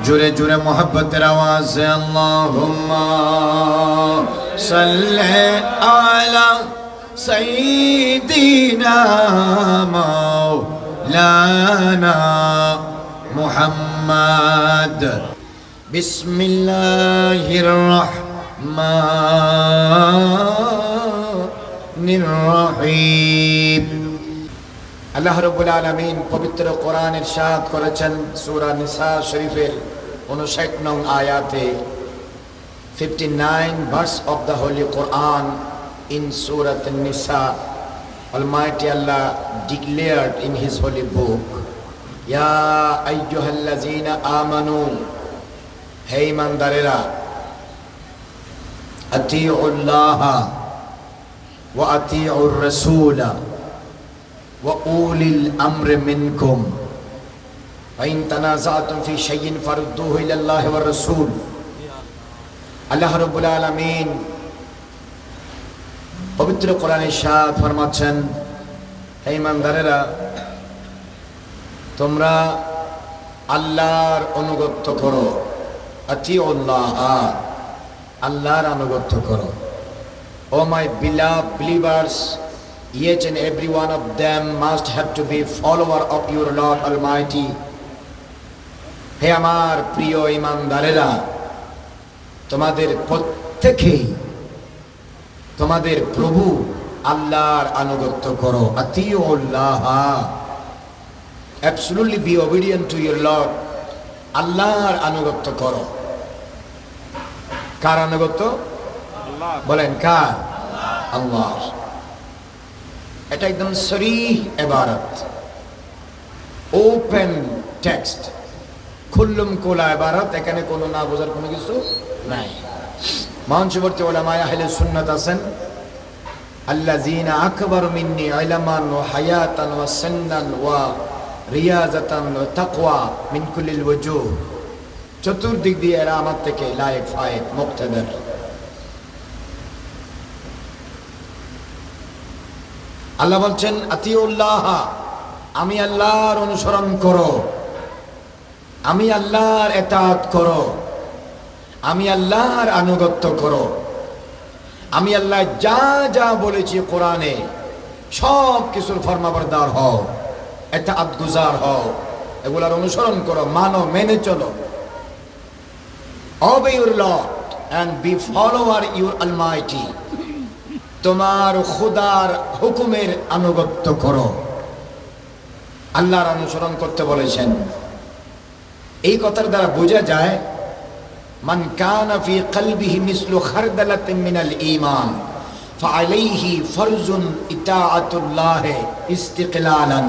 जुरे जुरे मोहब्बत आवाज से अल्लाहुम्मा सल्ले अला सय्यिदिना मौलाना मुहम्मद बिस्मिल्लाहिर रहमानिर रहीम। আল্লাহ রাব্বুল আলামিন পবিত্র কোরআন ইরশাদ করেছেন সূরা নিসা শরীফের 59 নং আয়াতে 59 verse of the holy Quran in Surah An-Nisa. Almighty Allah declared in his holy book, Ya ayyuhallazina amanu, hey imandarera, ati'ullaha wa ati'ur rasula وَأُولِي الْأَمْرِ مِنْكُمْ وَإِنْ تَنَازَعْتُمْ فِي شَيْءٍ فَرُدُّوهُ إِلَى اللَّهِ وَالرَّسُولِ। আল্লাহ রাব্বুল আলামিন পবিত্র কোরআনে ইরশাদ ফরমাচ্ছেন, হে ঈমানদারেরা, তোমরা আল্লাহর আনুগত্য করো। আতিউল্লাহ, আল্লাহর আনুগত্য করো। ও মাই beloved believers, each and every one of them must have to be follower of your Lord Almighty. হে আমার প্রিয় ঈমানদারেরা, তোমাদের প্রত্যেকেই তোমাদের প্রভু আল্লাহর আনুগত্য করো। আতিউল্লাহ, absolutely be obedient to your Lord. আল্লাহর আনুগত্য করো। কার আনুগত্য? আল্লাহ। বলেন কার? আল্লাহ। এটা একদম সরিহ ইবারত, ওপেন টেক্সট, খুল্লুম খোলা ইবারত। এখানে কোনো না বোঝার কোনো কিছু নাই। মঞ্চবর্তী উলামায়ে আহলে সুন্নাত আছেন, আল্লাযীনা আকবারু মিন্নি ইলমান ওয়া হায়াতান ওয়া সুন্নান ওয়া রিয়াজাতান ওয়া তাকওয়া মিন কুল্লিল ওয়াজুহ। চতুর্দিক দিয়ে এরা আমার থেকে লায়েক ফায়েক মুক্তাদার। আল্লাহ বলছেন আতিউল্লাহ, আমি আল্লাহর অনুসরণ করো, আমি আল্লাহর ইতাআত করো, আমি আল্লাহর আনুগত্য করো। আমি আল্লাহ যা যা বলেছি কোরআনে সব কিছুর ফরমাবরদার হও, ইতাআত গুজার হও, এগুলার অনুসরণ করো, মানো, মেনে চলো। Obey your Lord and be follower your Almighty. তোমার খুদার হুকুমের আনুগত্য করো। আল্লাহর অনুসরণ করতে বলেছেন। এই কথার দ্বারা বোঝা যায়, মান কানা ফি কলবিহি মিসলু খারদালাতিন মিনাল ঈমান ফাআলাইহি ফরজুন ইতাআতুল্লাহ ইস্তিকলালান।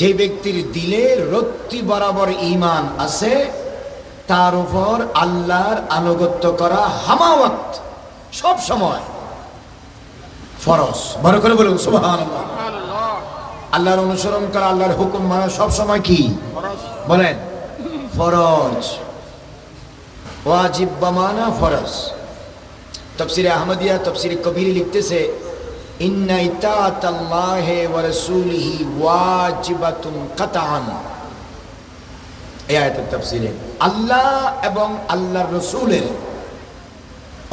যে ব্যক্তির দিলে রত্তি বরাবর ঈমান আছে, তার উপর আল্লাহর আনুগত্য করা হামাওয়াত, সব সময় ফরজ। বড় করে বলুন সুবহানাল্লাহ। আল্লাহর অনুসরণ করা, আল্লাহর হুকুম মানা সব সময় কি? বলেন ফরজ। ওয়াজিব বা মানা ফরজ। তাফসীরে আহমদিয়া, তাফসীরে কবীরে লিখতেছে, ইন্না ইতাআতাল্লাহি ওয়া রাসূলিহি ওয়াজিবাতুন কাতআন। এই আয়াতের তাফসীরে আল্লাহ এবং আল্লাহর রাসূলের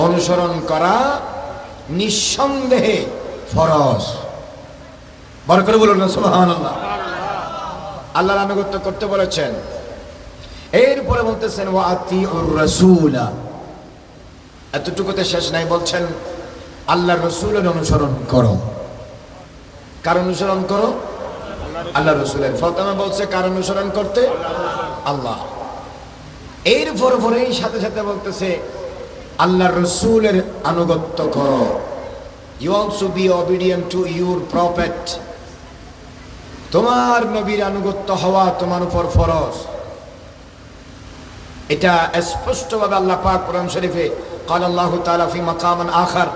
অনুসরণ করা নিঃসন্দেহে ফরজ। বড় করে বলুন না সুবহানাল্লাহ। আল্লাহর আনুগত্য করতে বলেছেন। এরপরে বলতেছেন ওয়া আতিউর রাসূলা। এতটুকুতে শেষ নাই, বলছেন আল্লাহর রাসূলের অনুসরণ করো। কার অনুসরণ করো? আল্লাহর রাসূলের। প্রথমে বলছে কার অনুসরণ করতে? আল্লাহ। এরপরেই সাথে সাথে বলতেছে আল্লাহর রাসূলের আনুগত্য করো। You also be obedient to your prophet. তোমার নবীর আনুগত্য হওয়া তোমার উপর ফরজ। এটা স্পষ্টভাবে আল্লাহ পাক কোরআন শরীফে قال الله تعالى في مقام آخر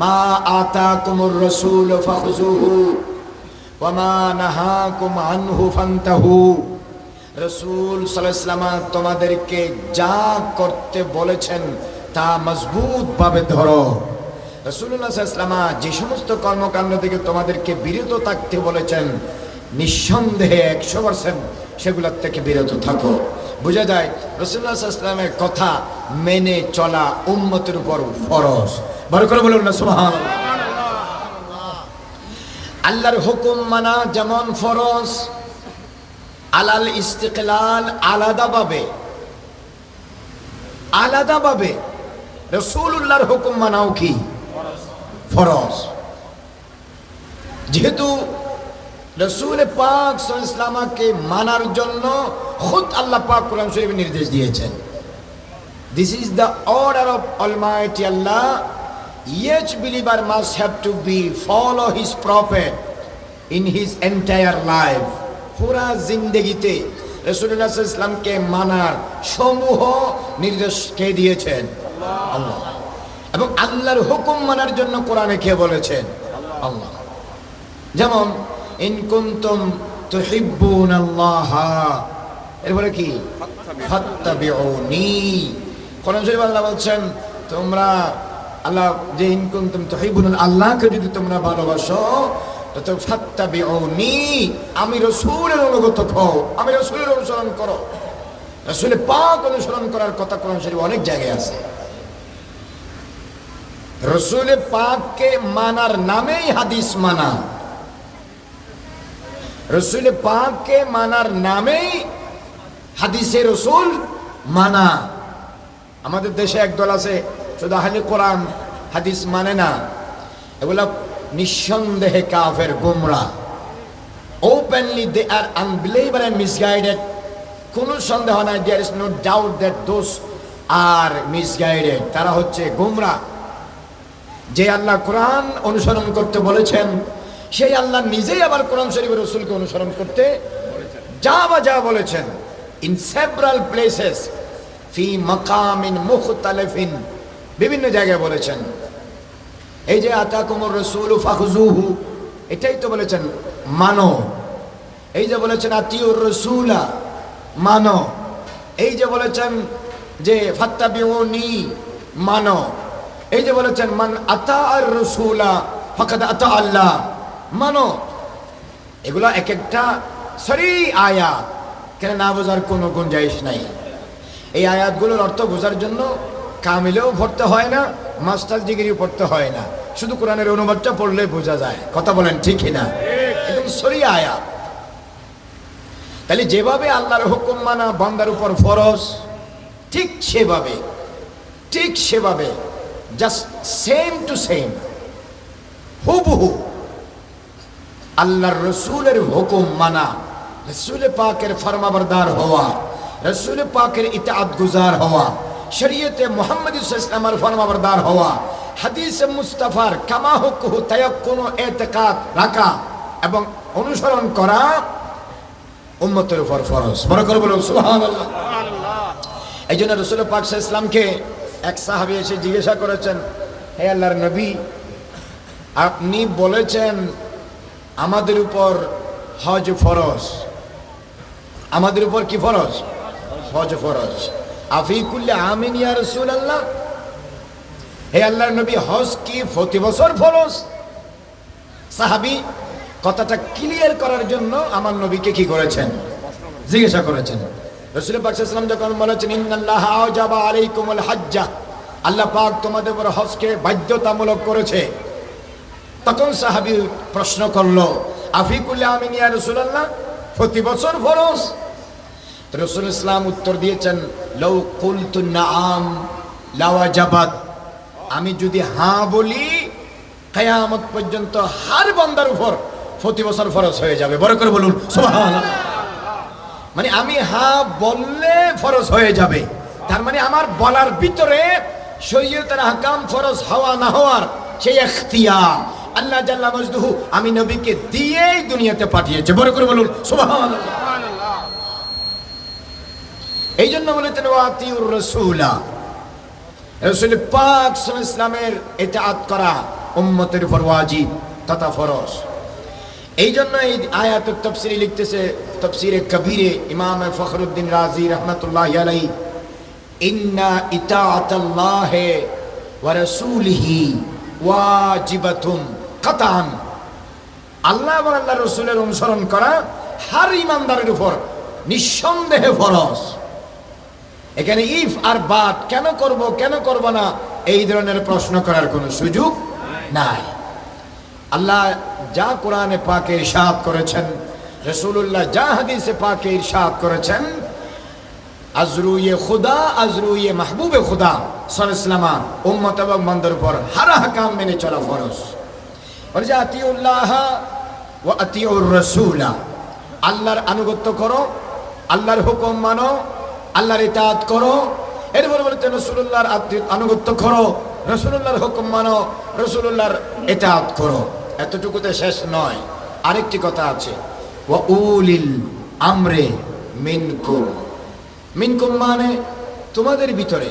ما آتاكم الرسول فخذوه وما نهاكم عنه فانتهوا। রাসূল সাল্লাল্লাহু আলাইহি ওয়াসাল্লাম তোমাদেরকে যা করতে বলেছেন তা মজবুত ভাবে ধরো। রাসূলুল্লাহ সাল্লাল্লাহু আলাইহি ওয়াসাল্লাম যে সমস্ত কর্মকাণ্ড থেকে তোমাদেরকে বিরত থাকতে বলেছেন, নিঃসন্দেহে 100% সেগুলোর থেকে বিরত থাকো। বোঝা যায় রাসূলুল্লাহ সাল্লাল্লাহু আলাইহি ওয়াসাল্লামের কথা মেনে চলা উম্মতের উপর ফরজ। বড় করে বলুন না সুবহানাল্লাহ। আল্লাহর হুকুম মানা যেমন ফরজ, আলাল ইস্তিকলাল আলাদাভাবে রাসূলুল্লাহর হুকুম মানাও কি ফরজ। যেহেতু রাসূল পাক সাল্লাল্লাহু আলাইহি ওয়াসাল্লামকে মানার জন্য খুদ আল্লাহ পাক কোরআন শরীফে নির্দেশ দিয়েছেন, this is the order of Almighty Allah, each believer must have to be follow his prophet in his entire life. পুরা জিন্দেগিতে রাসূলুল্লাহ সাল্লাল্লাহু আলাইহি ওয়াসাল্লামকে মানার সমূহ নির্দেশ কে দিয়েছেন? আল্লাহ। এবং আল্লাহর হুকুম মানার জন্য কোরআনে কে বলেছেন? আল্লাহ। যেমন ইন কুনতুম তুহিব্বুনাল্লাহ, এরপরে কি? ফাত্তাবিউনি। কোরআন শরীফে আল্লাহ বলছেন তোমরা আল্লাহ যে ইন কুনতুম তুহিব্বুনাল, আল্লাহকে যদি তোমরা ভালোবাসো তো ফাত্তাবিউনি, আমি রাসূলের অনুগত হও, আমি রাসূলের অনুসরণ করো। রাসূল পাক অনুসরণ করার কথা কোরআন শরীফে অনেক জায়গায় আছে। রাসূল পাককে মানার নামেই হাদিস মানা, রাসূল পাককে মানার নামেই হাদিসে রাসূল মানা। আমাদের দেশে একদল আছে শুধু আহলে কোরআন হাদিস মানে না, এগুলা নিঃসন্দেহে কাফের, গোমরা। Openly they are unbeliever and misguided. কোনো সন্দেহ নাই, there is no doubt that those are misguided. তারা হচ্ছে গোমরা। যে আল্লাহ কোরআন অনুসরণ করতে বলেছেন সেই আল্লাহ নিজেই আবার কোরআন শরীফের রাসূলকে অনুসরণ করতে যা বলেছেন ইন সেভারাল প্লেসেস ফি মাকামিন মুখতালিফিন, বিভিন্ন জায়গায় বলেছেন। এই যে আতাকুমুর রাসূলু ফাখুযুহু, এটাই তো বলেছেন মানো। এই যে বলেছেন আতিউর রাসূলা, মানো। এই যে বলেছেন যে ফাত্তাবিউনি, মানো। এই যে বলেছেন মান আতা আর রাসূলা ফাকাদ আতা আল্লাহ, মানো। এগুলো এক একটা সরি আয়াত, কেন না বোঝার কোনো গুঞ্জাইশ নাই। এই আয়াতগুলোর অর্থ বোঝার জন্য কামিলেও পড়তে হয় না, মাস্টার্স ডিগ্রিও পড়তে হয় না, শুধু কোরআনের অনুবাদটা পড়লে বোঝা যায়। কথা বলেন ঠিক কিনা? একদম সরি আয়াত। তাহলে যেভাবে আল্লাহর হুকুম মানা বান্দার উপর ফরজ, ঠিক সেভাবে জাস্ট সেম টু সেম হুবহু আল্লাহর রাসূলের হুকুম মানা, রাসূল পাকের ফরমাবরদার হওয়া, রাসূল পাকের ইতাআত গুজার হওয়া, শরীয়তে মুহাম্মদী সাল্লাল্লাহু আলাইহি ওয়াসাল্লামের ফরমাবরদার হওয়া, হাদিসে মুস্তাফার কামা হুকুহু তায়াক্কুন ইতিকাদ রাখা এবং অনুসরণ করা উম্মতের উপর ফরজ। বড় করে বলুন সুবহানাল্লাহ। এই জন্য রাসূল পাক সাল্লাল্লাহু আলাইহি ওয়াসাল্লামকে এক সাহাবী এসে জিজ্ঞাসা করেছেন, হে আল্লাহর নবী, আপনি বলেছেন আমাদের উপর হজ ফরজ, আমাদের উপর কি ফরজ? হজ ফরজ। আফি কুল্লি আমিন ইয়া রাসূলুল্লাহ, হে আল্লাহর নবী, হজ কি প্রতি বছর ফরজ? সাহাবী কথাটা ক্লিয়ার করার জন্য আমার নবীকে কি করেছেন? জিজ্ঞাসা করেছেন। রাসূল পাক সাল্লাল্লাহু আলাইহি ওয়াসাল্লাম যখন বলেছেন ইন্নাল্লাহা আওজাবা আলাইকুমুল হাজ্জা, আল্লাহ পাক তোমাদের উপর হজকে বাধ্যতামূলক করেছে, তখন সাহাবী প্রশ্ন করলো আফি কুল্লি আমিন ইয়া রাসূলুল্লাহ, প্রতি বছর ফরজ? রাসূল ইসলাম উত্তর দিয়েছেন লাউ কুলতু নাআম লাওয়াজাবাত, আমি যদি হ্যাঁ বলি কিয়ামত পর্যন্ত হার বান্দার উপর প্রতি বছর ফরজ হয়ে যাবে। বড় করে বলুন সুবহানাল্লাহ। মানে আমি হ্যাঁ বললে ফরজ হয়ে যাবে, তার মানে আমার বলার ভিতরে শরীয়তের আহকাম ফরজ হওয়া না হওয়ার সেই ইখতিয়ার আল্লাহ জাল্লা মাজদুহু আমি নবীকে দিয়েই দুনিয়াতে পাঠিয়েছে। বড় করে বলুন সুবহানাল্লাহ। এই জন্য বলেছেন ওয়াতিউর রাসূলা, রাসূল পাক সাল্লাল্লাহু আলাইহি ওয়াসাল্লামের ইতাআত করা উম্মতের উপর ওয়াজিব তথা ফরজ। এই জন্য এই আয়াতের তাফসীরে লিখতেছে তাফসীরে কবীরে ইমাম ফখরুদ্দিন রাজি রাহমাতুল্লাহি আলাইহি, ইন্না ইতাআতাল্লাহি ওয়া রাসূলিহি ওয়াজিবাতুন কাতান, আল্লাহ এবং আল্লাহর রাসূলের অনুসরণ করা হার ইমানদারের উপর নিঃসন্দেহে ফরজ। এখানে ইফ আর বাট, কেন করব কেন করব না, এই ধরনের প্রশ্ন করার কোনো সুযোগ নাই। আল্লাহ যা কোরআনে পাকে ইরশাদ করেছেন, রাসূলুল্লাহ যা হাদিসে পাকে ইরশাদ করেছেন, আজরুয়ে খুদা, আজরুয়ে মাহবুবে খুদা সাল্লাল্লাহু আলাইহি ওয়াসাল্লাম উম্মত এবং বান্দার উপর হার হাকাম মেনে চলা ফরজ। বলছে আতিউল্লাহ ওয়া আতিউর রাসূলা, আল্লাহর আনুগত্য করো, আল্লাহর হুকুম মানো, আল্লাহর ইতাআত করো। এরপর বলতে রাসূলুল্লাহর আনুগত্য করো, রাসূলুল্লাহর হুকুম মানো, রাসূলুল্লাহর ইতাআত করো। এতটুকুতে শেষ নয়, আরেকটি কথা আছে, ওয়া উলিল আমরে মিনকুম। মিনকুম মানে তোমাদের ভিতরে,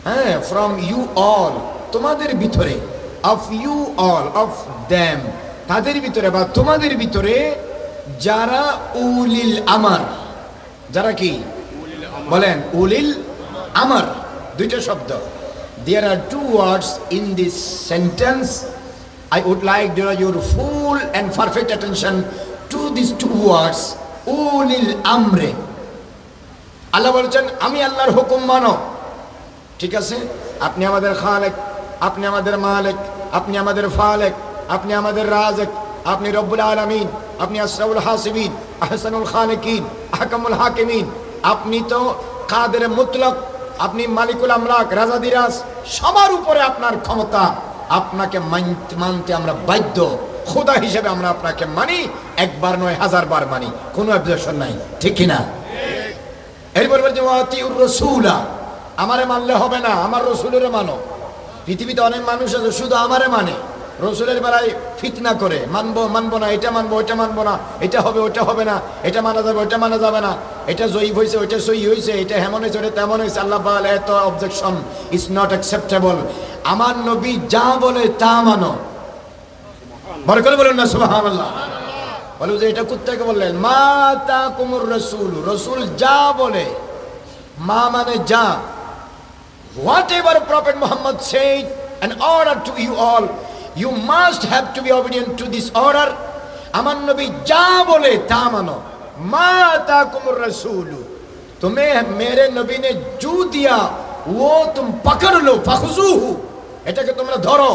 হ্যাঁ, ফ্রম ইউ অল, তোমাদের ভিতরে, of you all, of them, তাদের ভিতরে বা তোমাদের ভিতরে যারা উলিল আমর, যারা কি বলেন উলিল আমর, দুইটা শব্দ। There are two words in this sentence. I would like your full and perfect attention to these two words, ulil amre. আল্লাহ বলছেন আমি আল্লাহর হুকুম মানো, ঠিক আছে, আপনি আমাদের খালেক, আপনি আমাদের মালিক, আপনি আমাদের ফালেক, আপনি আমাদের রাজেক, আপনি রব্বুল আলামিন, আপনি আসরাউল হাসিবিন, আহসানুল খালিকিন, আহকামুল হাকিমিন, আপনি তো কাদের মুতলক, আপনি মালিকুল আমলাক, রাজাদিরাজ, সবার উপরে আপনার ক্ষমতা, আপনাকে মানতে আমরা বাধ্য, খোদা হিসেবে আমরা আপনাকে মানি, একবার নয় হাজারবার মানি, কোনো অবজেকশন নাই, ঠিক কিনা? এরপর বলছে ওয়াতিউর রাসূলা, আমারে মানলে হবে না, আমার রসুলের মানো। পৃথিবীতে অনেক মানুষ আছে শুধু আমারে মানে, রসুলের বেলায় ফিতনা করে, মানবো মানবো না, এটা মানবো ওইটা মানবো না, এটা হবে ওইটা হবে না, এটা মানা যাবে ওইটা মানা যাবে না, এটা জয়ী হয়েছে ওইটা সই হয়েছে, এটা হেমন হয়েছে ওইটা তেমন হয়েছে। আল্লাহ বলে এত অবজেকশন ইজ নট অ্যাকসেপ্টেবল। আমার নবী যা বলে তা মানো। বড় করে বলুন না সুবহানাল্লাহ। বলো যে এটা কোত্থেকে বললেন? মা তাকুমুর রাসূল, রসুল যা বলে, মা মানে যা, whatever Prophet Muhammad said an order to you all, you must have to be obedient to this order. আমার নবী যা বলে তা মানো। মা তাকুমুর রাসূল, तुम्हें मेरे नबी ने जो दिया वो तुम पकड़ लो, फखुजूहु, এটাকে তোমরা ধরো।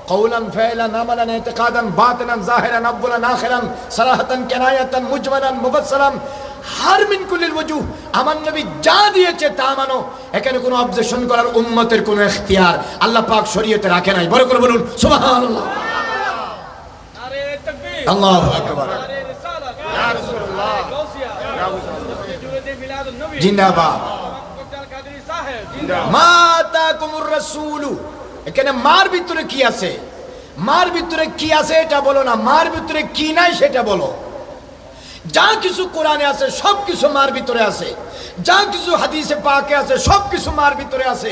কওলান ফাইলান আমালান ইতিকাদান বাতিনান যাহিরান আব্বুলান আখিরান সারাহাতান কিনায়াতান মুজমালান মুফাসসালান, হার মিন কুল্লিল ওয়াজুহ, আমার নবী যা দিয়েছে তা মানো। এখানে কোনো অবজেকশন করার উম্মতের কোনো ইখতিয়ার আল্লাহ পাক শরীয়তে রাখে নাই। বড় করে বলুন সুবহানাল্লাহ। নারে তাকবীর, আল্লাহু আকবার, নারে রিসালাত, ইয়া রাসূলুল্লাহ, জিন্দাবাদ, মা তাকুমুর রাসূল। এখানে মার ভিতরে কি আছে, মার ভিতরে কি আছে এটা বলো না, মার ভিতরে কি নাই সেটা বলো। যা কিছু কোরআনে আছে সব কিছু মার ভিতরে আছে, যা কিছু হাদিসে পাকে আছে সব কিছু মার ভিতরে আছে,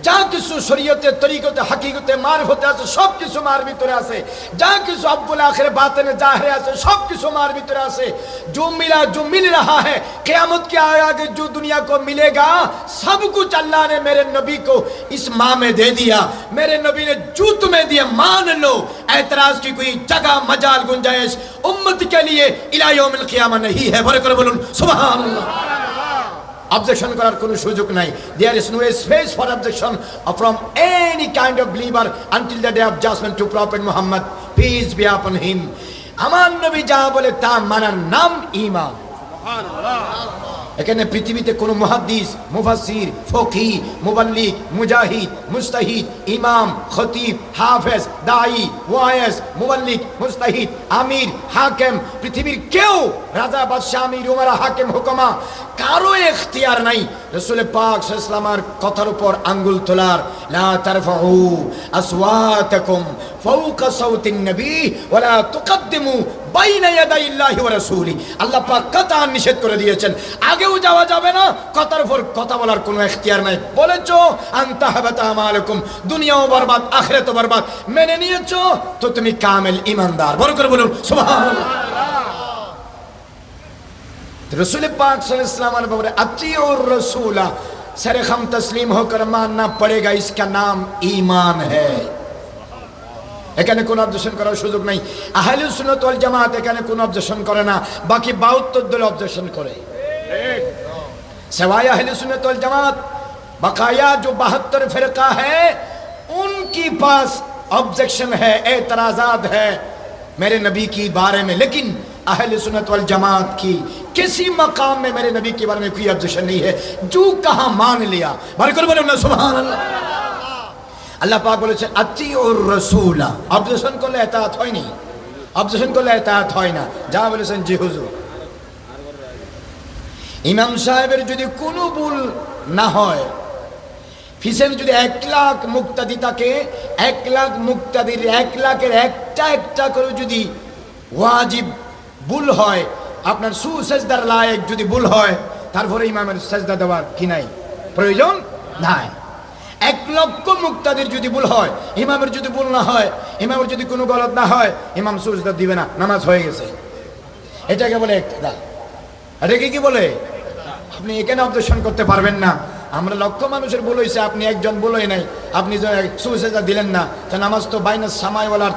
যা কিছু শরীয়তে তরিকতে হাকিকতে মারফতে আছে সব কিছু মার ভিতরে আছে, যা কিছু अव्वल आखिर बातिन जाहिर আছে সব কিছু মার ভিতরে আছে। जो मिला जो मिल रहा है क़यामत के आगे जो दुनिया को मिलेगा सब कुछ अल्लाह ने मेरे नबी को इस माह में दे दिया। मेरे नबी ने जो तुम्हें दिया मान लो, एतराज की कोई जगह मजाल गुंजाइश उम्मत के लिए इला यौमिल क़ियामा नहीं है। बड़े করে বলুন সুবহানাল্লাহ। অবজেকশন করার কোনো সুযোগ নাই। There is no space for objection from any kind of believer until the day of judgment to Prophet Muhammad, peace be upon him. আমার নবী যা বলে তা মানার নাম ঈমান। সুবহানাল্লাহ। এখানে পৃথিবীতে কোনো মুহাদ্দিস, মুফাসসির, ফকি, মুবাল্লিগ, মুজাহিদ, মুজতাহিদ, ইমাম, খতিব, হাফেজ, দাঈ, ওয়াইজ, মুবাল্লিগ, মুজতাহিদ, আমির, হাকিম, পৃথিবীর কেউ, রাজা, বাদশা, আমির, উমারা, হাকিম, হুকামা, কারো ইখতিয়ার নাই রাসূল পাক সাল্লাল্লাহু আলাইহি ওয়াসাল্লামের কথার উপর আঙ্গুল তোলার। লা তারফাউ আসওয়াতাকুম ফাওকা সাউতিন নবী ওয়া লা তুকদ্দিমু বাইনা ইয়াদাইল্লাহি ওয়া রাসূলি। আল্লাহ পাক কথা নিষেধ করে দিয়েছেন, আগেও যাওয়া যাবে না, কথার উপর কথা বলার কোনো ইখতিয়ার নাই। বলেছো আনতা হাবাতা আমালুকুম, দুনিয়াও বরবাদ আখিরাতও বরবাদ, মেনে নিয়েছো তো তুমি কামেল ঈমানদার। বড় করে বলুন সুবহানাল্লাহ। रसूल पाक सल्लल्लाहु अलैहि वसल्लम बोले अतीउर रसूला, सर हम तस्लीम होकर मानना पड़ेगा, इसका नाम ईमान है। এখানে কোনো অবজেকশন করার সুযোগ নাই। আহলে সুন্নাত ওয়াল জামাত এখানে কোনো অবজেকশন করে না, বাকি 72 দল অবজেকশন করে। सिवाय अहले सुन्नत वल जमात बकाया जो 72 फिरका है उनकी पास ऑब्जेक्शन है, एतराजात है मेरे नबी की बारे में, लेकिन अहले सुन्नत वल जमात की किसी मकाम में मेरे नबी के बारे में कोई ऑब्जेक्शन नहीं है। जो कहा मान लिया। बरकत बोलो ना सुभान अल्लाह। আল্লাহ পাক বলেছেন আতিউর রাসূলা, অবজেকশন করলে এতাআত হয়নি, অবজেকশন করলে এতাআত হয় না। যা বলেছেন জি হুজুর। ইমাম সাহেবের যদি কোনো ভুল না হয়, ফিসের যদি 1 লাখ মুক্তাদি থাকে, 1 লাখ মুক্তাদির 1 লাখের একটা করে যদি ওয়াজিব ভুল হয়, আপনার সুসজদার লায়েক যদি ভুল হয়, তারপরে ইমামের সেজদা দেওয়ার কি নাই, প্রয়োজন নাই। 1 লক্ষ মুক্তাদির যদি ভুল হয়, ইমামের যদি ভুল না হয়, ইমামের যদি কোনো গলত না হয়, ইমাম সুজদা দিবে না, নামাজ হয়ে গেছে। এটাকে বলে ইক্তেদা। এটাকে কি বলে? আপনি এখানে অবজেকশন করতে পারবেন না। আমরা লক্ষ মানুষের ভুল হয়েছে, আপনি একজন ভুল হয় নাই, আপনি সুজদা দিলেন না, তা নামাজ তো বাইনা সামাইওয়ালার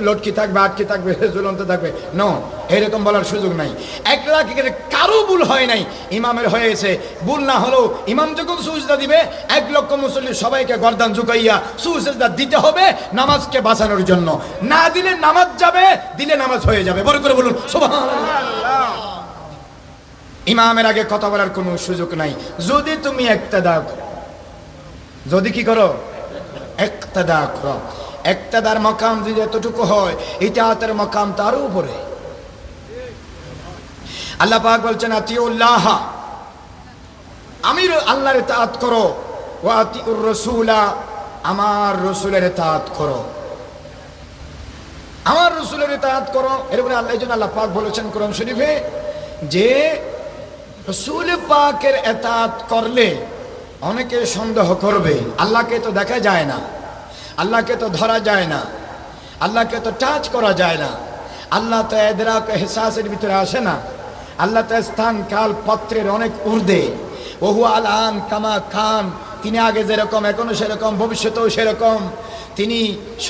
লটকি থাকবে, আটকি থাকবে, ঝুলন্ত থাকবে। নো, এরকম বলার সুযোগ নাই। 1 লাখের কারো ভুল হয় নাই, ইমামের হয়েছে। ভুল না হলেও ইমাম যখন সুজদা দিবে 1 লক্ষ মুসল্লি সবাইকে গর্দান ঝুঁকাইয়া সুজদা দিতে হবে নামাজকে বাঁচানোর জন্য। না দিলে নামাজ যাবে, দিলে নামাজ হয়ে যাবে। বড় করে বলুন সুবহানাল্লাহ। ইমামের আগে কথা বলার কোনো সুযোগ নাই। যদি তুমি ইক্তেদা করো, যদি কি করো, ইক্তেদা করো, ইক্তেদার মাকাম যদি এতটুকু হয়, ইতাআতের মাকাম তার উপরে। আল্লাহ পাক বলছেন আতিউল্লাহ, আমি আল্লাহর ইতাআত করো, ওয়া আতিউর রাসূলা, আমার রাসূলের ইতাআত করো, আমার রাসূলের ইতাআত করো। এরপরে আল্লাহ জন্য আল্লাহ পাক বলেছেন কোরআন শরীফে যে রাসূল পাকের ইতাআত করলে অনেকে সন্দেহ করবে, আল্লাহকে তো দেখা যায় না, আল্লাহকে তো ধরা যায় না, আল্লাহকে তো টাচ করা যায় না, আল্লাহ তো ইদরাক ইহসাসের ভিতরে আসে না, আল্লাহ তো স্থান কাল পত্রের অনেক ঊর্ধ্বে। ওহু আলান কামা খান, তিনি আগে যেরকম এখনো সেরকম, ভবিষ্যতেও সেরকম। তিনি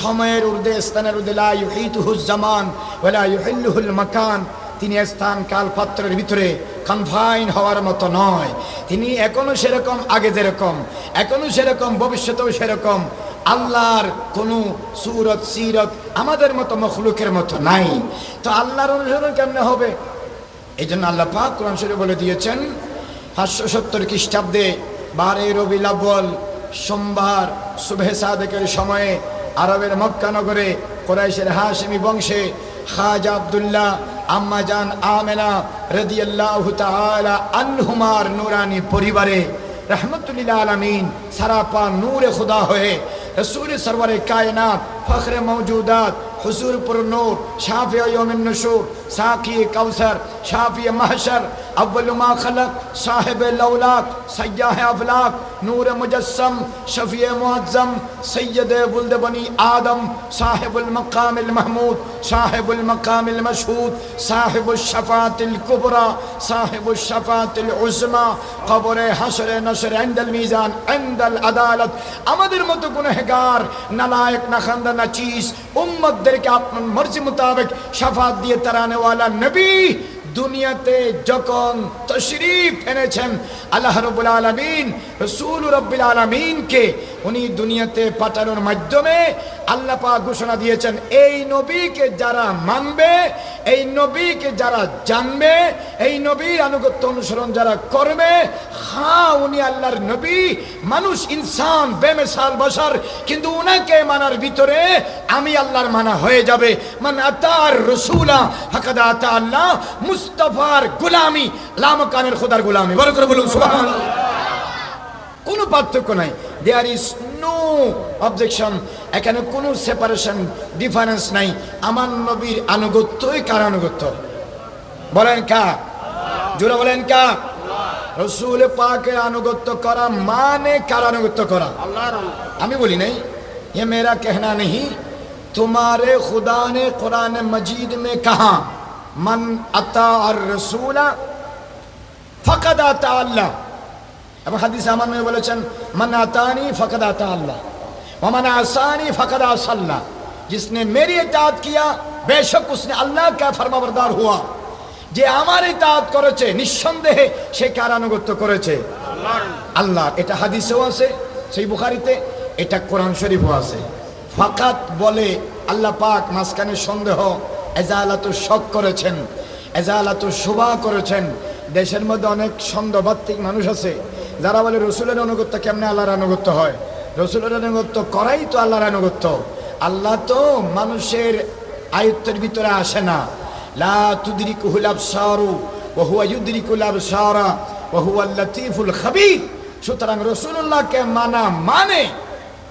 সময়ের ঊর্ধ্বে, স্থানের ঊর্ধ্বে। লা ইউহিতুহুজ জামান ওয়ালা ইউহিল্লুহুল মাকান, তিনি স্থান কাল পাত্রের ভিতরে কনফাইন হওয়ার মতো নয়। তিনি এখনো সেরকম, আগে যেরকম এখনো সেরকম, ভবিষ্যতেও সেরকম। আল্লাহর কোনো সুরত সিরত আমাদের মতো মখলুকের মতো নাই। তো আল্লাহর অনুসরণ কেমনে হবে? এই জন্য আল্লাহ পাক কোরআন শরীফে বলে দিয়েছেন 570 খ্রিস্টাব্দে 12 রবিউল আউয়াল সোমবার সুবহে সাদেকের সময়ে আরবের মক্কা নগরে কুরাইশের হাশিমি বংশে খাজা আব্দুল্লাহ আম্মা জান আমেনা রাদিয়াল্লাহু তাআলা আনহুমার নূরানি পরিবারে रहमतुल्लिल आलमीन सरापा नूर खुदा होए रसूल सरवर कायनात फख्र मौजूदात हुजूर पर नूर शाफी यौमिन नशूर साकी कौसर शाफी महशर अव्वल मा खलक साहिब लौलाक सय्याह अफलाक नूर मुजस्सम शफी मुअज्जम सय्यद बुल्द बनी आदम साहिबुल मकामिल महमूद साहिबुल मकामिल मशहूद साहिबुश शफातिल कुबरा साहिबुश शफातिल उज़मा कब्र हशर नशर इंदल मीज़ान इंदल अदालत আমাদের মতো গুনাহগার নালায়েক না খান্দা না চিজ উম্মতদেরকে আপনার মর্জি মোতাবেক শাফাত দিয়ে তারানে ওয়ালা নবী দুনিয়াতে যখন তশরিফ এনেছেন আল্লাহ রাব্বুল আলামিন রাসূল রাব্বুল আলামিনকে উনি দুনিয়াতে পাঠানোর মাধ্যমে আল্লাহ পাক ঘোষণা দিয়েছেন এই নবীকে যারা মানবে, এই নবীকে যারা জানবে, এই নবীর আনুগত্য অনুসরণ যারা করবে, হ্যাঁ উনি আল্লাহর নবী, মানুষ ইনসান বেমিসাল বশর, কিন্তু উনাকে মানার ভিতরে আমি আল্লাহর মানা হয়ে যাবে। মান আতার রাসূলা ফাকাদ আতা আল্লাহ, মুস্তাফার গোলামি লামকানের খোদার গোলামি। বড় করে বলুন সুবহানাল্লাহ। কোনো পার্থক্য নাই, দেয়ার ইজ নো অবজেকশন, এখানে কোনো সেপারেশন ডিফারেন্স নাই। আমার নবীর আনুগত্যই কার আনুগত্য? বলেন কা, জোরে বলেন কা। রাসূল পাকের আনুগত্য করা মানে কার আনুগত্য করা? আল্লাহর। আমি বলি নাই, ये मेरा कहना नहीं, तुम्हारे खुदा ने कुरान मजीद में कहा मन अता और रसूला फकद अता अल्लाह। अब हदीस अमन में बोलेছেন मन अतानी फकद अता अल्लाह व मन आसानी फकद आसल्लाह, जिसने मेरी इताअत किया बेशक उसने अल्लाह का फरमाबरदार हुआ, যে আমার ইতাআত করেছে নিঃসন্দেহে সে কার আনুগত্য করেছে? আল্লাহ। এটা হাদিসেও আছে সেই বুখারীতে, এটা কোরআন শরীফও আছে। ফাকাত বলে আল্লাহ পাক মাঝখানে সন্দেহ এজালাতু শক করেছেন, এজালাতু শুবা করেছেন। দেশের মধ্যে অনেক সন্দেহবাত্তিক মানুষ আছে যারা বলে রসুলের আনুগত্য কেমনে আল্লাহর আনুগত্য হয়? রসুলের আনুগত্য করাই তো আল্লাহর আনুগত্য। আল্লাহ তো মানুষের আয়ত্তের ভিতরে আসে না। লা তুদরিকুহুল আবসারু ওয়া হুয়া ইউদরিকুল আবসারা ওয়া হুয়াল লাতীফুল খাবীর। সুতরাং রাসূলুল্লাহকে মানা মানে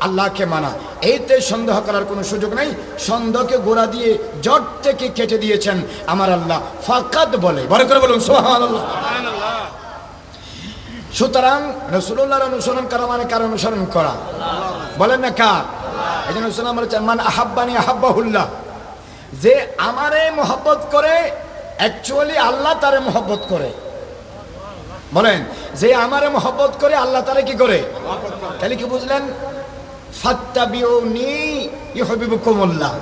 আল্লাহকে মানা, এইতে সন্দেহ করার কোনো সুযোগ নাই। সন্দেহকে গোড়া দিয়ে জট থেকে কেটে দিয়েছেন আমার আল্লাহ। ফাকাত বলে, বড় করে বলুন সুবহানাল্লাহ। সুতরাং রাসূলুল্লাহর অনুসরণ করা মানে কার অনুসরণ করা? বলেন না কার? এই জন্য রাসূল বলেছেন মান আহাব্বানি আহাব্বাহুল্লাহ, যে আমারে মহব্বত করে অ্যাকচুয়ালি আল্লাহ তারে মহব্বত করে। বলেন, যে আমারে মহব্বত করে আল্লাহ তারে কি করে? তাহলে কি বুঝলেন? ফাত্তাবিউনি ইউহিব্বুকুমুল্লাহ।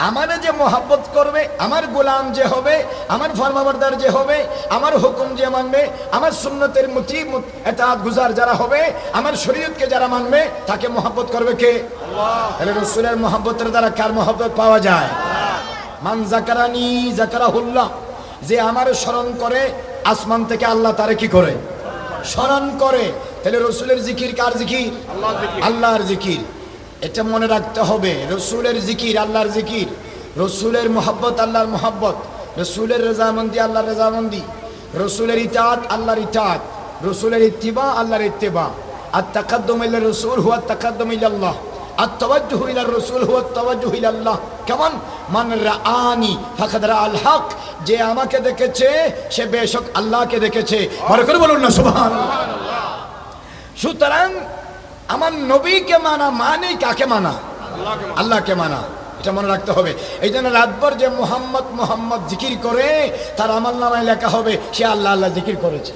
আমারে যে মহব্বত করবে, আমার গোলাম যে হবে, আমার ফরমাবরদার যে হবে, আমার হুকুম যে মানবে, আমার সুন্নতের মুতি ইতাআত গুজার যারা হবে, আমার শরীয়তকে যারা মানবে, তাকে মহব্বত করবে কে? আল্লাহ। তাহলে রাসূলের মহব্বতের দ্বারা কার মহব্বত পাওয়া যায়? মান যাকারানি যাকারাহুল্লাহ, যে আমারে স্মরণ করে আসমান থেকে আল্লাহ তারে কি করে? স্মরণ করে। তাহলে রাসূলের জিকির কার জিকির? আল্লাহর জিকির। এটা মনে রাখতে হবে, রসুলের জিকির আল্লাহর জিকির, রসুলের মোহাব্বত আল্লাহর মোহাব্বত, রসুলের রেজামন্দি আল্লাহর রেজামন্দি, রসুলের ইতাআত আল্লাহর ইতাআত, রসুলের ইত্তিবা আল্লাহর ইত্তিবা। আর তাকাদ্দুম ইলা রসুল হুয়া তাকাদ্দুম ইলাল্লাহ, আর তাওয়াজ্জুহু ইলা রসুল হুয়া তাওয়াজ্জুহু ইলাল্লাহ। কেমন? মান রাআনি ফাকাদ রাআল হক, যে আমাকে দেখেছে সে বেশক আল্লাহকে দেখেছে। বড় করে বলুন না সুবহানাল্লাহ। সুতরাং আমার নবীকে মানা মানে কাকে মানা? আল্লাহকে মানা। এটা মনে রাখতে হবে। এই জন্য রাতভর যে মুহাম্মদ মুহাম্মদ জিকির করে তার আমল নামায় লেখা হবে সে আল্লাহ আল্লাহ জিকির করেছে।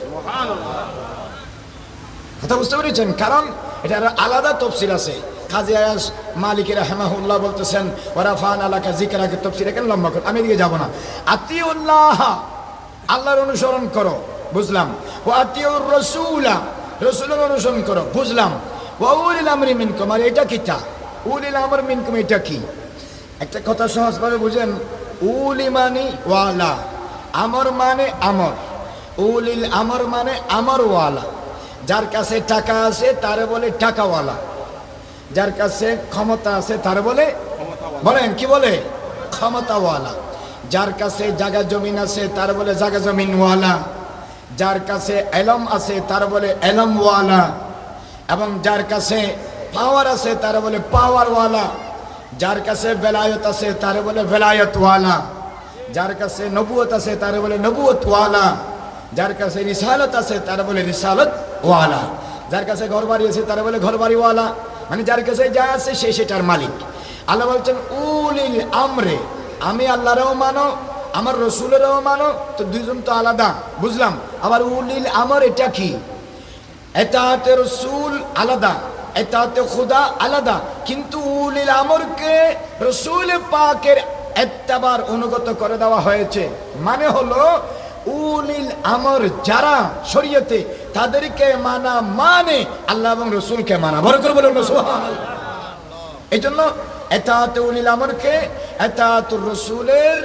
কথা বুঝতে পেরেছেন? কারণ এটার আলাদা তফসির আছে। কাজী আয়াস মালিক রাহিমাহুল্লাহ বলতেছেন ওয়ারাফানা লাকা যিকরাকে, তফসির এখানে লম্বা করে আমি এদিকে যাব না। আতিউল্লাহ, আল্লাহর অনুসরণ করো, বুঝলাম। ওয়া আতিউর রাসূলা, রাসূলের অনুসরণ করো, বুঝলাম। ওয়াউলিল আমরি মিনকুম, আর এটা কিটা? উলিল আমর মিনকুম এটা কি? একটা কথা সহজভাবে বুঝেন। উলি মানে ওয়ালা, আমর মানে আমর, উলিল আমর মানে আমর ওয়ালা। যার কাছে টাকা আছে তারে বলে টাকাওয়ালা, যার কাছে ক্ষমতা আছে তারে বলে, বলেন কি বলে? ক্ষমতাওয়ালা। যার কাছে জায়গা জমিন আছে তার বলে জায়গা জমিনওয়ালা, যার কাছে এলম আছে তার বলে এলমওয়ালা, এবং যার কাছে পাওয়ার আছে তার বলে পাওয়ারওয়ালা, যার কাছে বেলায়ত আছে তার বলে বেলায়তওয়ালা, যার কাছে নবুয়ত আছে তার বলে নবুয়তওয়ালা, যার কাছে রিসালত আছে তার বলে রিসালতওয়ালা, যার কাছে ঘরবাড়ি আছে তার বলে ঘরবাড়িওয়ালা। মানে যার কাছে যা আছে সে সেটার মালিক। আল্লাহ বলছেন উলিল আমরে, আমি আল্লাহরও মানো আমার রসুলেরও মানো, তো দুইজন তো আলাদা, বুঝলাম। আবার উলিল আমর এটা কি? ইতাআতে রসুল আলাদা, ইতাআতে খুদা আলাদা, কিন্তু উলিল আমরকে রসুল পাকের ইত্তেবার অনুগত করে দেওয়া হয়েছে। মানে হলো উলিল আমর যারা শরীয়তে, তাদেরকে মানা মানে আল্লাহ এবং রসুলকে মানা। বড় করে বলুন সুবহানাল্লাহ। এই জন্য ইতাআতে উলিল আমরকে ইতাআতুর রসুলের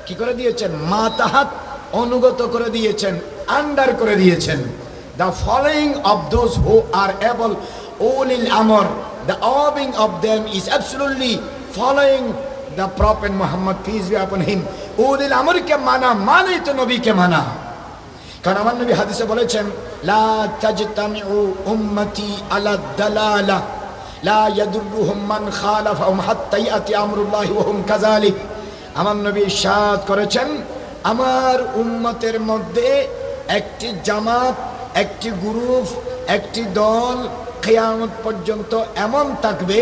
কি করে দিয়েছেন? মাতাহাত, অনুগত করে দিয়েছেন, আন্ডার করে দিয়েছেন। The following of those who are able, ulil amr, the obeying of them is absolutely following the Prophet Muhammad, peace be upon him. ulil amr ke mana মানে তো নবীকে মানা। কারণ আমার নবী হাদিসে বলেছেন লা তাজতামিউ উম্মতি আলা দালালা লা ইয়াদুরুহুম মান খালাফাহুম হাত্তা ইয়াতি আমরুল্লাহি ওয়া হুম কাযালিক। আমার নবী ইরশাদ করেছেন আমার উম্মতের মধ্যে একটি জামাত, একটি গ্রুপ, একটি দল কিয়ামত পর্যন্ত এমন থাকবে,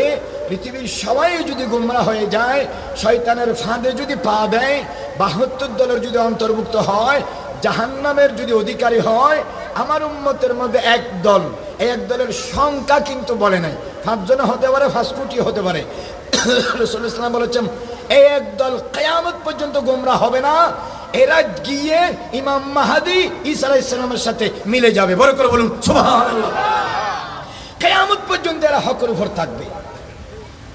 পৃথিবীর সবাই যদি গুমরা হয়ে যায়, শয়তানের ফাঁদে যদি পা দেয়, ৭২ দলের যদি অন্তর্ভুক্ত হয়, জাহান্নামের যদি অধিকারী হয়, আমার উম্মতের মধ্যে এক দল, এই এক দলের সংখ্যা কিন্তু বলে নাই, ৫ জন হতে পারে, ৫ কোটি হতে পারে। রাসূলুল্লাহ সাল্লাল্লাহু আলাইহি ওয়াসাল্লাম বলেছেন এই এক দল কিয়ামত পর্যন্ত গুমরা হবে না, এরা গিয়ে ইমাম মাহদি ঈসা আলাইহিস সালামের সাথে মিলে যাবে। বড় করে বলুন সুবহানাল্লাহ। কিয়ামত পর্যন্ত এরা হকের উপর থাকবে,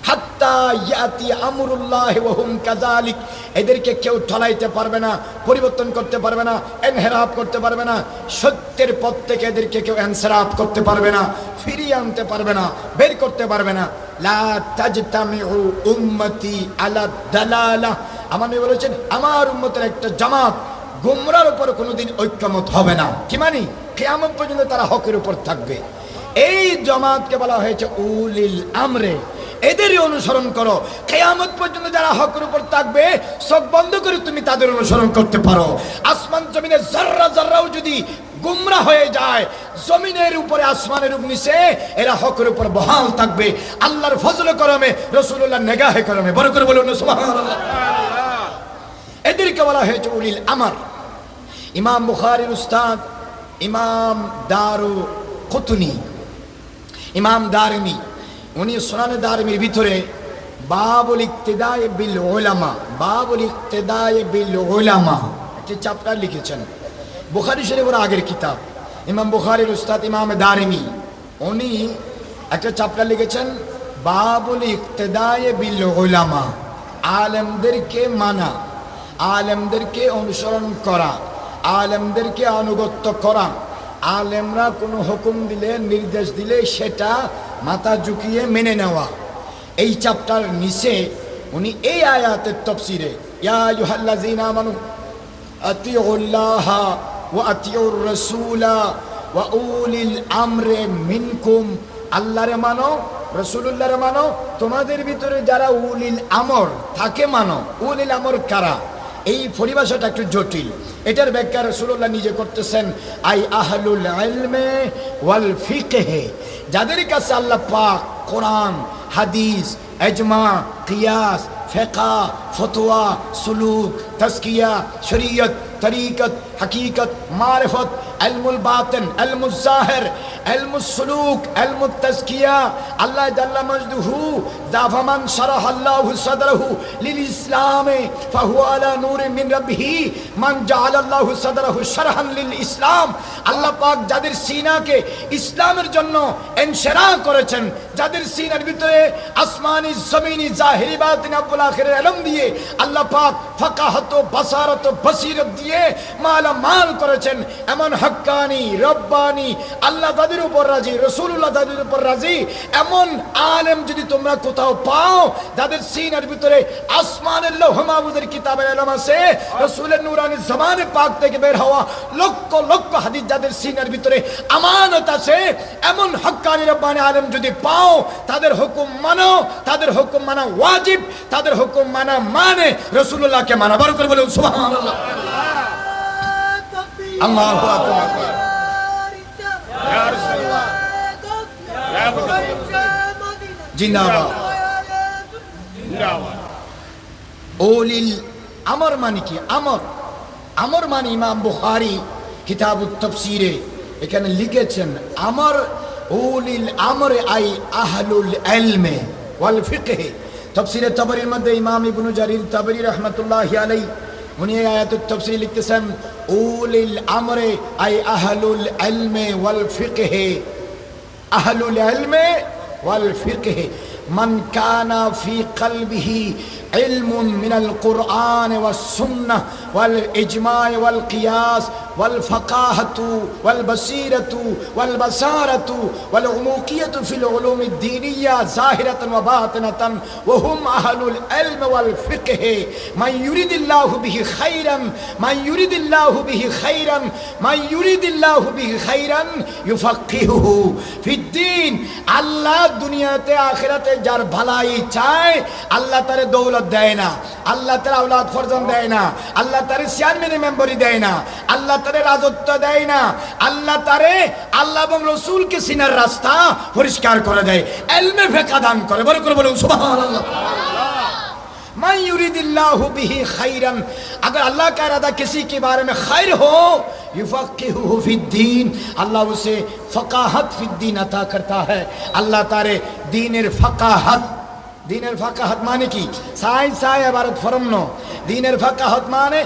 হাত্তা ইয়াতি আমরুল্লাহ ওয়া হুম কাযালিক। এদেরকে কেউ ঠলাইতে পারবে না, পরিবর্তন করতে পারবে না, ইনহিরাফ করতে পারবে না। সত্যের পথ থেকে এদেরকে কেউ ইনসারাফ করতে পারবে না, ফিরিয়ে আনতে পারবে না, বের করতে পারবে না। লা তাজতামিউ উম্মতি আলা দালালা। আমার নবী বলেছেন আমার উম্মতের একটা জামাত গুমরার উপর কোনোদিন ঐক্যমত হবে না। কি মানে? কিয়ামত পর্যন্ত তারা হকের উপর থাকবে। এই জামাতকে বলা হয়েছে উলিল আমরে। এদেরই অনুসরণ করো। কিয়ামত পর্যন্ত যারা হকের উপর থাকবে, চোখ বন্ধ করে তুমি তাদের অনুসরণ করতে পারো। আসমান জমিনের জাররা জাররাও যদি গুমরাহ হয়ে যায়, জমিনের উপরে আসমানের নিচে এরা হকের উপর বহাল থাকবে, আল্লাহর ফজলে করমে, রাসূলুল্লাহর নেগাহে করমে। বড় করে বলুন সুবহানাল্লাহ। এদেরকে বলা হয়েছে উলিল আমর। ইমাম বুখারীর উস্তাদ ইমাম দারু কুতনি, ইমাম দারিমি, উনি সুনানে দারিমির ভিতরে বাবুল ইক্তিদায়ে বিল উলামা, বাবুল ইক্তিদায়ে বিল উলামা একটি চ্যাপ্টার লিখেছেন। বুখারী শরীফের আগের কিতাব। ইমাম বুখারীর উস্তাদ ইমাম দারিমি উনি একটা চ্যাপ্টার লিখেছেন বাবুল ইক্তিদায়ে বিল উলামা। আলেমদেরকে মানা, আলেমদেরকে অনুসরণ করা, আলেমদেরকে আনুগত্য করা, আলেমরা কোনো হুকুম দিলে, নির্দেশ দিলে সেটা মাথা ঝুঁকিয়ে মেনে নেওয়া। এই চ্যাপ্টার নিচে উনি এই আয়াতের তাফসীরে ইয়া আইয়ুহাল্লাযীনা আমানু আতিউল্লাহ ওয়া আতিউর রাসূলা ওয়া উলিল আমরি মিনকুম। আল্লাহরে মানো, রাসূলুল্লাহরে মানো, তোমাদের ভিতরে যারা উলিল আমর থাকে মানো। উলিল আমর কারা? এই পরিভাষাটা একটু জটিল। এটার ব্যাখ্যা রাসূলুল্লাহ নিজে করতেছেন আই আহলুল ইলমে ওয়াল ফিকহে। যাদের কাছে আল্লাহ পাক কোরআন, হাদিস, ইজমা, কিয়াস, ফিকহ, ফতোয়া, সুলুক, তাজকিয়া, শরীয়ত, তরিকত, হकीकत, মারিফত, ইলমুল বাতিন, ইলমুল জাহির, ইলমুল সুলুক, ইলমুল তাজকিয়া। আল্লাহ জাল্লা মাজদুহু জাফামান শারাহাল্লাহু সাদরাহু লিল ইসলামে ফাহুয়া আলা নূরিন মিন রাব্বিহি মান জাআলাল্লাহু সাদরাহু শারহান লিল ইসলাম। আল্লাহ পাক যাদের সিনাকে ইসলামের জন্য ইনশিরাহ করেছেন, যাদের সিনার ভিতরে আসমানি জমিনি জাহিরি বাতিনি আব্বুল আখিরের ইলম দিয়ে আল্লাহ পাক ফাকাহাত বাসারাত বসিরত দিয়ে মালামাল করেছেন, এমন হক্কানি রব্বানি আল্লাহ তাদের উপর রাজি, রাসূলুল্লাহ তাদের উপর রাজি, এমন আলেম যদি তোমরা কোথাও পাও যাদের সিনার ভিতরে আসমানের লৌহ মাহফুজের কিতাবের ইলম আছে, রাসূলের নূরানি জবানে পাক থেকে বের হওয়া লক্ষ লক্ষ হাদিস যাদের সিনার ভিতরে আমানত আছে, এমন হক্কানি রব্বানি আলেম যদি পাও, তাদের হুকুম মানো, তাদের হুকুম মানা ওয়াজিব, তাদের হুকুম মানা মানে রাসূলুল্লাহকে মানা। বড় করে বলুন সুবহানাল্লাহ। আল্লাহু আকবার। ইয়া রাসূলুল্লাহ, ইয়া মুহাম্মদ, জিন্দাবাদ, জিন্দাবাদ। উলিল আমর মানে কি? আমর, আমর মানে ইমাম বুখারী কিতাবুত তাফসীরে এখানে লিখেছেন আমর উলিল আমরে আই আহলুল ইলমে ওয়াল ফিকহে। তাফসীরে তাবরীর মধ্যে ইমাম ইবনে জারীর তাবরী রাহমাতুল্লাহি আলাইহি উনি এই আয়াতুত তাফসীর লিখতেছেন উলিল আমরে আই আহলুল ইলমে ওয়াল ফিকহে। আহলুল ইলমে ওয়াল ফিকহে মান কানা ফি কলবিহি علم من القرآن والسنة والإجماع والقياس والفقاهة والبصيرة والبصارة والعموقية في العلوم الدينية ظاهرة وباطنة وهم أهل العلم والفقه من يريد الله به خيرا من يريد الله به خيرا من يريد الله به خيرا يفقهه في الدين। الله দুনিয়াতে আখিরাতে যার ভালাই চায় আল্লাহ তারে দৌলত দেয় না, আল্লাহ তার আওলাদ ফরজান দেয় না, আল্লাহ তার চেয়ারম্যান মেম্বরি দেয় না, আল্লাহ তার রাজত্ব দেয় না, আল্লাহ তারে আল্লাহ এবং রাসূলকে চিনার রাস্তা পরিষ্কার করে দেয়, ইলমে ফিকহ দান করে। বড় করে বলুন সুবহানাল্লাহ। মান युरिदिल्लाहु बिही खैरन, अगर अल्लाह का इरादा किसी के बारे में खैर हो युफक्किहुहु फिद्दीन, अल्लाह उसे फकाहत फिद्दीन अता करता है। अल्लाह तारे दीनेर फकाहत, दीनेर फकाहत माने की साई साई इबारत फरमनो, दीनेर फकाहत माने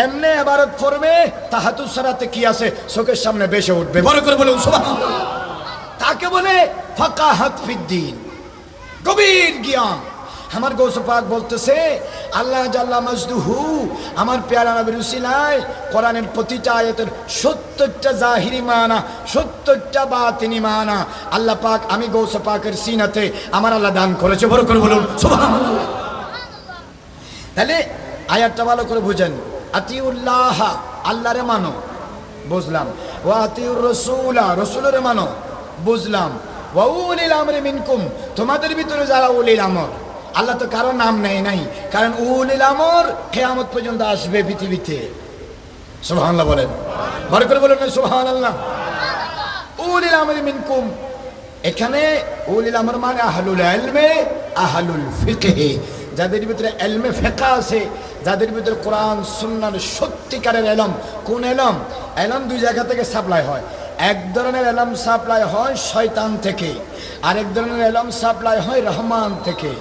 এমনি ইবাদত করবে তাহাজ্জুদ সালাতে কি আছে চোখের সামনে ভেসে উঠবে। বড় করে বলুন সুবহানাল্লাহ। তাকে বলে ফাকাহাত ফিদ্দিন, গভীর জ্ঞান। আমার গৌস পাক বলতেছে আল্লাহ জাল্লা মাজদুহু আমার পেয়ারা নবীর উসিলায় কোরআনের প্রতিটা আয়াতের 70টা জাহিরি মানা 70টা বাতিনি মানা আল্লাহ পাক আমি গৌস পাকের সিনাতে আমার আল্লাহ দান করেছে। বড় করে বলুন সুবহানাল্লাহ। তাহলে আয়াতটা ভালো করে বুঝেন। আতিউল্লাহ আল্লাহরে মানো, বুঝলাম। ওয়া আতিউর রাসূলা রাসূলের মানো, বুঝলাম। ওয়া উলিল আমরি মিনকুম তোমাদের ভিতরে যারা উলিল আমর, আল্লাহ তো কারো নাম নেয় নাই, কারণ উলিল আমর কিয়ামত পর্যন্ত আসবে পৃথিবীতে। সুবহানাল্লাহ বলেন, বড় করে বলেন সুবহানাল্লাহ। উলিল আমরি মিনকুম, এখানে উলিল আমর মানে আহলুল ইলমে আহলুল ফিকহে, যাদের ভিতরে ইলমে ফিকহ আছে, যাদের ভিতরে কোরআন সুন্নাহর সত্যিকারের ইলম। কোন ইলম? ইলম দুই জায়গা থেকে সাপ্লাই হয়। এক ধরনের ইলম সাপ্লাই হয় শয়তান থেকে, আরেক ধরনের ইলম সাপ্লাই হয় রহমান থেকে।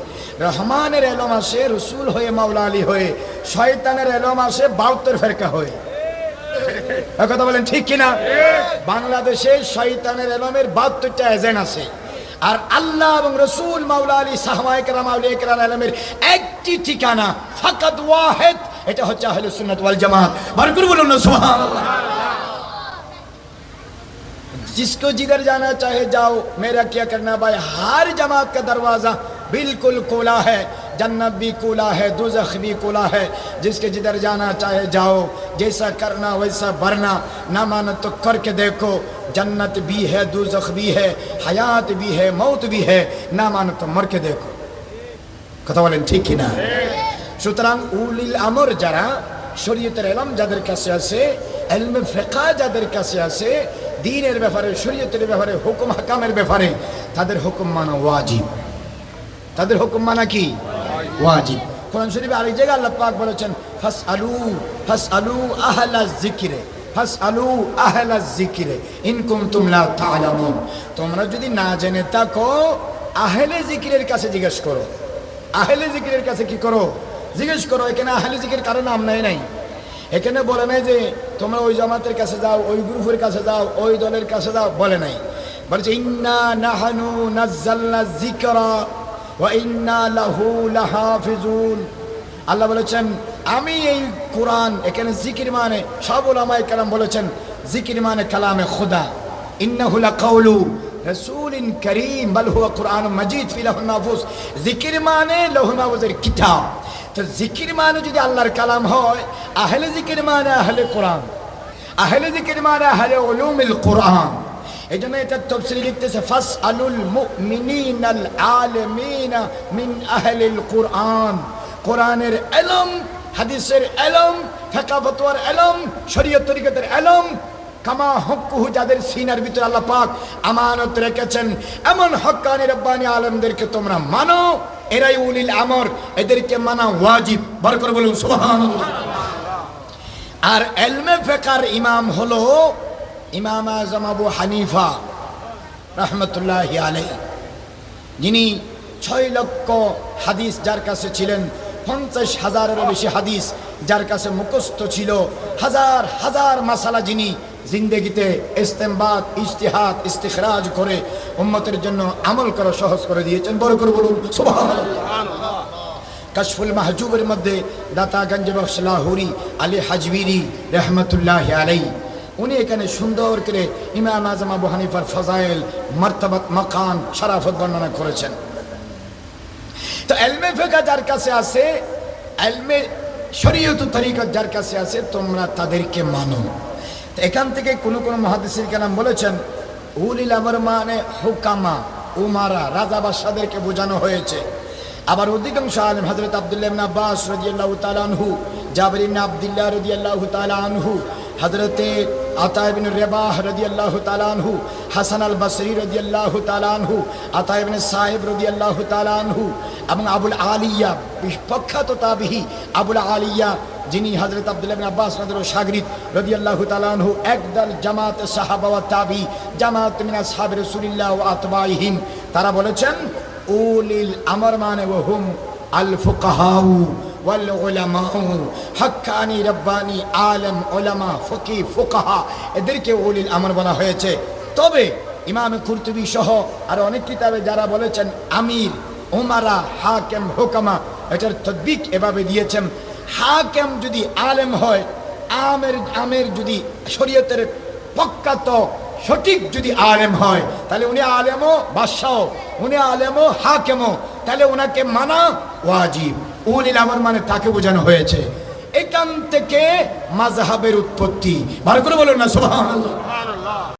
রহমানের ইলম আসে রসুল হয়ে মাওলা আলী হয়ে, শয়তানের ইলম আসে 72 ফেরকা হয়ে। কথা বলেন ঠিক কিনা? বাংলাদেশে শয়তানের ইলমের 72টা এজেন্ট আছে, আর আল্লাহ এবং রসুল মাওলা আলী সাহাবায়ে কেরাম আউলিয়া কেরাম ইলমের একটি ঠিকানা ফাকাত ওয়াহিদ, এটা হচ্ছে আহলুস সুন্নাত ওয়াল জামাত। বড় করে বলুন না সুবহানাল্লাহ। जिसको जिधर जाना चाहे जाओ, मेरा क्या करना भाई। हर जमात का दरवाज़ा बिल्कुल खुला है, जन्नत भी खुला है, दोज़ख भी खुला है। जिसके जिधर जाना चाहे जाओ, जैसा करना वैसा भरना, ना मानो तो करके देखो। जन्नत भी है, दोज़ख भी है, हयात भी है, मौत भी है, ना मानो तो मर के देखो। কথা বলেন ঠিক কিনা? সুতরাং উলিল আমর যারা, শরীয়তের ইলম যাদের কাছে আছে, ইলমে ফিকহ যাদের কাছে আছে, দ্বীনের ব্যাপারে শরীয়তের ব্যাপারে হুকুম হাকামের ব্যাপারে তাদের হুকুম মানা ওয়াজিব। তাদের হুকুম মানা কি? ওয়াজিব। কোরআন শরীফে আরেক জায়গায় আল্লাহ পাক বলেছেন ফাসআলু আহলাজ যিকরে, ফাসআলু আহলাজ যিকরে ইন কুনতুম লা তা'লামুন। তোমরা যদি না জেনে থাকো আহলে যিকরের কাছে জিজ্ঞেস করো। আহলে যিকরের কাছে কি করো? জিজ্ঞেস করো। এখানে আহলে যিকর কারো নাম নাই। এখানে বলে নাই যে তোমরা ওই জামাতের কাছে যাও, ওই গ্রুপের কাছে যাও, ওই দলের কাছে যাও, বলে নাই। বলছে ইন্না নাহনু নাযালনা যিকরা ওয়া ইন্না লাহু লাহাফিজুন। আল্লাহ বলেছেন আমি এই কোরআন, এখানে জিকির মানে সব উলামায়ে কেরাম বলেছেন জিকির মানে কালামে খোদা। ইন্নাহু লাকাউলু রাসূলিন কারীম বাল হুয়া কুরআনুম মাজিদ ফি লাহুল মাহফুজ। জিকির মানে লাহুল মাহফুজের কিতাব। তো জিকির মানে যদি আল্লাহর কালাম হয়, আহলে জিকির মানে আহলে কোরআন, আহলে জিকির মানে আহলে উলুমুল কোরআন। এজন্য এটা তাফসীরে লিখতেছে ফাসআলুল মুমিনিনাল আলিমিনা মিন আহলিল কোরআন। কোরআনের ইলম, হাদিসের ইলম, ফিকহ ফতোয়ার ইলম, শরীয়ত তরিকতের ইলম, কামা হকুহু যাদের সিনার ভিতরে আল্লাহ পাক আমানত রেখেছেন, এমন হক্কানি রব্বানি আলেমদেরকে তোমরা মানো। এরাই উলিল আমর, এদেরকে মানা ওয়াজিব। বড় করে বলুন সুবহানাল্লাহ। আর ইলমে ফিকহর ইমাম হলো ইমাম আযম আবু হানিফা রাহমাতুল্লাহি আলাইহি, যিনি 6 লক্ষ হাদিস যার কাছে ছিলেন, 50,000-এরও বেশি হাদিস যার কাছে মুখস্থ ছিল, হাজার হাজার মাসালা যিনি জিন্দেগিতে ইস্তেমবাত, ইজতিহাদ, ইস্তিখরাজ করে উম্মতের জন্য আমল করা সহজ করে দিয়েছেন। বড় করে বলুন সুবহানাল্লাহ। কাশফুল মাহজুবের মধ্যে দাতাগঞ্জ বখশ লাহোরি আলী হাজবিরি রহমতুল্লাহ আলাইহি, উনি এখানে সুন্দর করে ইমাম আযম আবু হানিফার ফজাইল, মারতাবাত, মাকাম, শরাফত বর্ণনা করেছেন। তো ইলমে ফিকহ যার কাছে আছে, ইলমে শরীয়ত তরিকত যার কাছে আছে, তোমরা তাদেরকে মানো। তো এখান থেকে কোন কোন মুহাদ্দিসিন কেরাম বলেছেন উলিল আমর মানে হুকামা, উমারা, রাজা বাদশাদেরকে বোঝানো হয়েছে। আবার অধিকাংশ আলেম হযরত আব্দুল্লাহ ইবনে আব্বাস রাদিয়াল্লাহু তাআলা আনহু, জাবির ইবনে আব্দুল্লাহ রাদিয়াল্লাহু তাআলা আনহু, হযরতে আতা ইবনে রিবাহ রাদিয়াল্লাহু তাআলা আনহু, হাসান আল বসরি রাদিয়াল্লাহু তাআলা আনহু, আতা ইবনে সাইব রাদিয়াল্লাহু তাআলা আনহু এবং আবুল আলিয়া, বিপক্ষাত তাবিঈ আবুল আলিয়া, যিনি হযরত আব্দুল্লাহ ইবনে আব্বাস রাদিয়াল্লাহু শাগরিদ রাদিয়াল্লাহু তাআলা আনহু, একদল জামাত সাহাবা ওয়া তাবি, জামাত মিন আসহাবে রাসূলিল্লাহ ওয়া আতবাইহিম, তারা বলেছেন উলিল আমর মানে ওহুম আল ফুকাহাউ ওয়াল উলামাউ, হাক্কানি রব্বানি আলেম উলামা ফকি ফুকাহা, এদেরকে উলিল আমর বলা হয়েছে। তবে ইমাম কুরতুবী সহ আর অনেক কিতাবে যারা বলেছেন আমির, উমারা, হাকেম, হুকামা, এটার তদবিক এভাবে দিয়েছেন, হাকেম যদি আলেম হয়, আমের যদি শরীয়তের প্রখ্যাত সঠিক যদি আলেম হয়, তাহলে উনি আলেমও বাদশাহ, উনি আলেমও হাকেমও, তাহলে ওনাকে মানা ওয়াজিব। উলিল আমর মানে তাকে বোঝানো হয়েছে। এখান থেকে মাযহাবের উৎপত্তি। ভালো করে বলুন না সুবহানাল্লাহ।